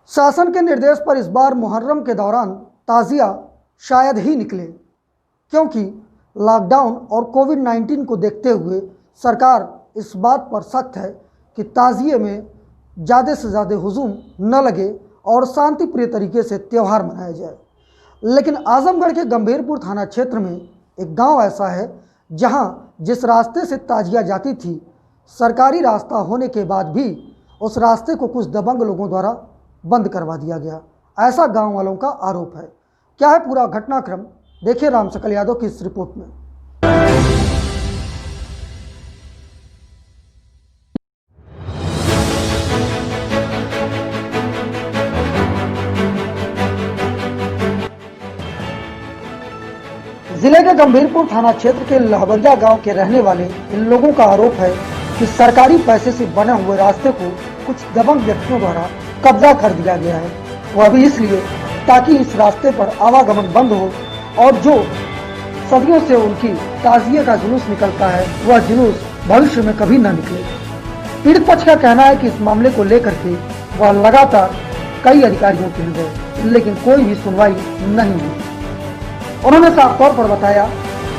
शासन के निर्देश पर इस बार मुहर्रम के दौरान ताज़िया शायद ही निकले, क्योंकि लॉकडाउन और कोविड-19 को देखते हुए सरकार इस बात पर सख्त है कि ताज़िए में ज़्यादा से ज़्यादा हुजूम न लगे और शांतिप्रिय तरीके से त्यौहार मनाया जाए। लेकिन आजमगढ़ के गंभीरपुर थाना क्षेत्र में एक गांव ऐसा है जहां जिस रास्ते से ताजिया जाती थी, सरकारी रास्ता होने के बाद भी उस रास्ते को कुछ दबंग लोगों द्वारा बंद करवा दिया गया, ऐसा गांव वालों का आरोप है। क्या है पूरा घटनाक्रम, देखिए राम सकल यादव की इस रिपोर्ट में। जिले के गंभीरपुर थाना क्षेत्र के लहबंजा गांव के रहने वाले इन लोगों का आरोप है कि सरकारी पैसे से बने हुए रास्ते को कुछ दबंग व्यक्तियों द्वारा कब्जा कर दिया गया है, वह भी इसलिए ताकि इस रास्ते पर आवागमन बंद हो और जो सदियों से उनकी ताजिए का जुलूस निकलता है वह जुलूस भविष्य में कभी न निकले। पीड़ित पक्ष का कहना है कि इस मामले को लेकर के वह लगातार कई अधिकारियों के गए, लेकिन कोई भी सुनवाई नहीं हुई। उन्होंने साफ तौर पर बताया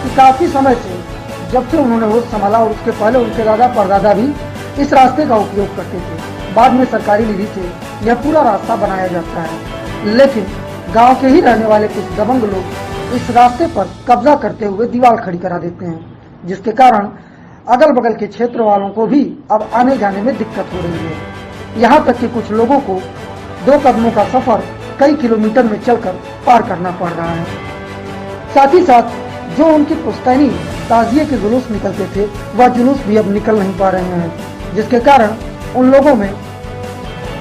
कि काफी समय से जब से उन्होंने होश संभाला और उसके पहले उनके दादा परदादा भी इस रास्ते का उपयोग करते थे। बाद में सरकारी निधि से यह पूरा रास्ता बनाया जाता है, लेकिन गांव के ही रहने वाले कुछ दबंग लोग इस रास्ते पर कब्जा करते हुए दीवार खड़ी करा देते हैं, जिसके कारण अगल बगल के क्षेत्र वालों को भी अब आने जाने में दिक्कत हो रही है। यहाँ तक कि कुछ लोगों को 2 कदमों का सफर कई किलोमीटर में चलकर पार करना पड़ रहा है। साथ ही साथ जो उनकी पुश्तैनी ताजिए के जुलूस निकलते थे वह जुलूस भी अब निकल नहीं पा रहे हैं, जिसके कारण उन लोगों में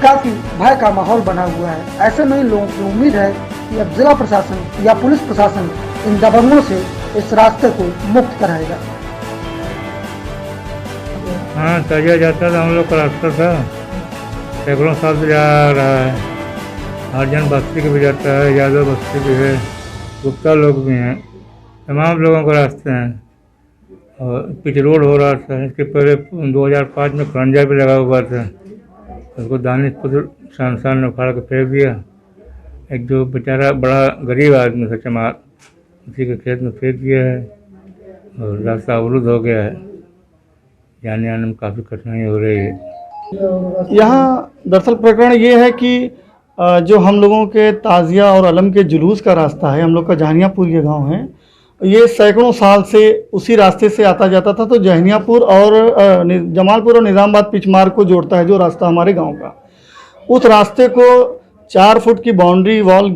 काफी भय का माहौल बना हुआ है। ऐसे में इन लोगों की उम्मीद है कि अब जिला प्रशासन या पुलिस प्रशासन इन दबंगों से इस रास्ते को मुक्त कराएगा। हाँ, ताजिया जाता था, हम लोग का रास्ता था, सैकड़ों साल से जा रहा है। हरिजन बस्ती के भी जाता है, यादव बस्ती भी है, गुप्ता लोग भी हैं, तमाम लोगों को रास्ते हैं। और पिच रोड हो रहा था, इसके पहले 2005 में खरंजा भी लगा हुआ था, उसको दानिशपुर सांसद ने उखाड़ के फेंक दिया। एक जो बेचारा बड़ा गरीब आदमी था चमार, उसी के खेत में फेंक दिया है और रास्ता अवरुद्ध हो गया है। जाने आने में काफ़ी कठिनाई हो रही है। यहाँ दरअसल प्रकरण ये है कि जो हम लोगों के ताज़िया और अलम के जुलूस का रास्ता है, हम लोग का जहानियापुर ये गांव है, ये सैकड़ों साल से उसी रास्ते से आता जाता था। तो जहानियापुर और जमालपुर और निज़ामाबाद पिच मार्ग को जोड़ता है जो रास्ता हमारे गांव का। उस रास्ते को 4 फुट की बाउंड्री वॉल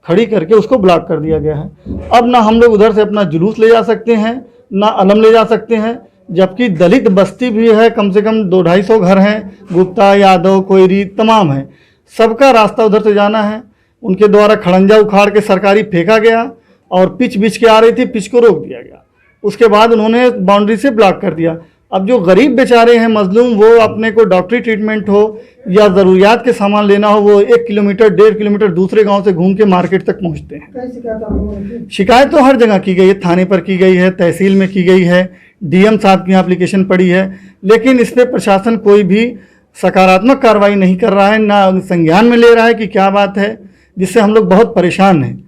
खड़ी करके उसको ब्लॉक कर दिया गया है। अब ना हम लोग उधर से अपना जुलूस ले जा सकते हैं, ना अलम ले जा सकते हैं, जबकि दलित बस्ती भी है, कम से कम 200-250 घर हैं, गुप्ता, यादव, कोयरी तमाम हैं, सबका रास्ता उधर से जाना है। उनके द्वारा खड़ंजा उखाड़ के सरकारी फेंका गया और पिच बिछ के आ रही थी, पिच को रोक दिया गया। उसके बाद उन्होंने बाउंड्री से ब्लॉक कर दिया। अब जो गरीब बेचारे हैं मजलूम, वो अपने को डॉक्टरी ट्रीटमेंट हो या ज़रूरियात के सामान लेना हो, वो 1 किलोमीटर 1.5 किलोमीटर दूसरे गांव से घूम के मार्केट तक पहुंचते हैं। शिकायत तो हर जगह की गई है, थाने पर की गई है, तहसील में की गई है, डीएम साहब की एप्लीकेशन पड़ी है, लेकिन इस पर प्रशासन कोई भी सकारात्मक कार्रवाई नहीं कर रहा है, ना संज्ञान में ले रहा है कि क्या बात है, जिससे हम लोग बहुत परेशान हैं।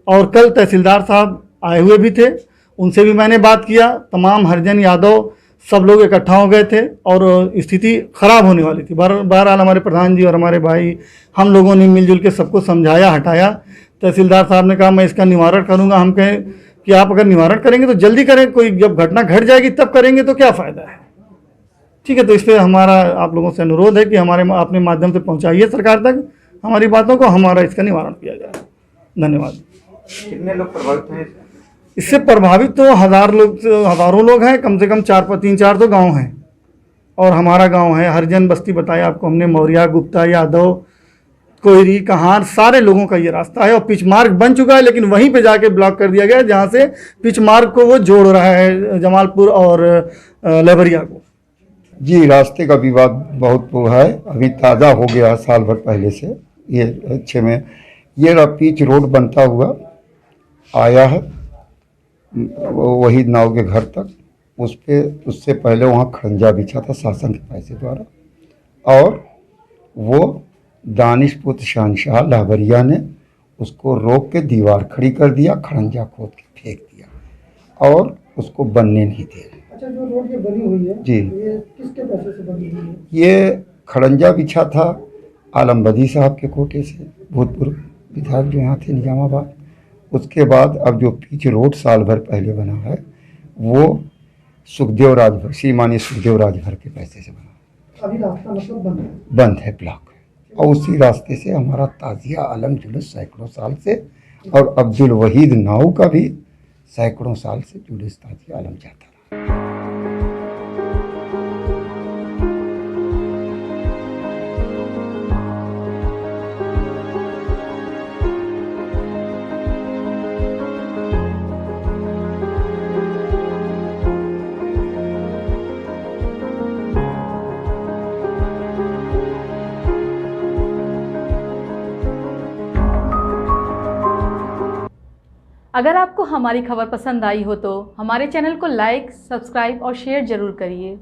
और कल तहसीलदार साहब आए हुए भी थे, उनसे भी मैंने बात किया। तमाम हरिजन यादव सब लोग इकट्ठा हो गए थे और स्थिति ख़राब होने वाली थी। बहरहाल हमारे प्रधान जी और हमारे भाई, हम लोगों ने मिलजुल के सबको समझाया, हटाया। तहसीलदार साहब ने कहा मैं इसका निवारण करूँगा। हम कहें कि आप अगर निवारण करेंगे तो जल्दी करें, कोई जब घटना घट जाएगी तब करेंगे तो क्या फ़ायदा है। ठीक है, तो इस पर हमारा आप लोगों से अनुरोध है कि हमारे अपने माध्यम से पहुंचाइए सरकार तक हमारी बातों को, हमारा इसका निवारण किया जाए। धन्यवाद। कितने लोग प्रभावित हैं? इससे प्रभावित तो हज़ारों लोग हैं, कम से कम 3-4 तो गांव हैं और हमारा गांव है। हरिजन बस्ती बताया आपको हमने, मौर्या, गुप्ता, यादव, कोयरी, कहार, सारे लोगों का ये रास्ता है। और पिच मार्ग बन चुका है, लेकिन वहीं पे जाके ब्लॉक कर दिया गया जहाँ से पिच मार्ग को वो जोड़ रहा है जमालपुर और लेबरिया को। जी, रास्ते का विवाद बहुत वो है, अभी ताज़ा हो गया साल भर पहले से। ये अच्छे में ये पिच रोड बनता हुआ आया है वही नाव के घर तक। उस पे उससे पहले वहाँ खड़ंजा बिछा था शासन के पैसे द्वारा, और वो दानिशपुत्र शहनशाह लाहबरिया ने उसको रोक के दीवार खड़ी कर दिया, खड़ंजा खोद के फेंक दिया और उसको बनने नहीं दिया। अच्छा, जो रोड ये बनी हुई है जी, ये किसके पैसे से बनी हुई है? ये खड़ंजा बिछा था आलमबदी साहब के कोटे से, भूतपूर्व विधायक जो यहाँ थे निजामाबाद। उसके बाद अब जो पिच रोड साल भर पहले बना है वो सुखदेव राजभर, श्रीमानी सुखदेव राजभर के पैसे से बना। अभी रास्ता मतलब बंद है? बंद है, ब्लॉक है। और उसी रास्ते से हमारा ताजिया आलम जुलूस सैकड़ों साल से, और अब्दुल वहीद नाऊ का भी सैकड़ों साल से जुलूस ताजिया आलम जाता रहा। अगर आपको हमारी खबर पसंद आई हो तो हमारे चैनल को लाइक, सब्सक्राइब और शेयर जरूर करिए।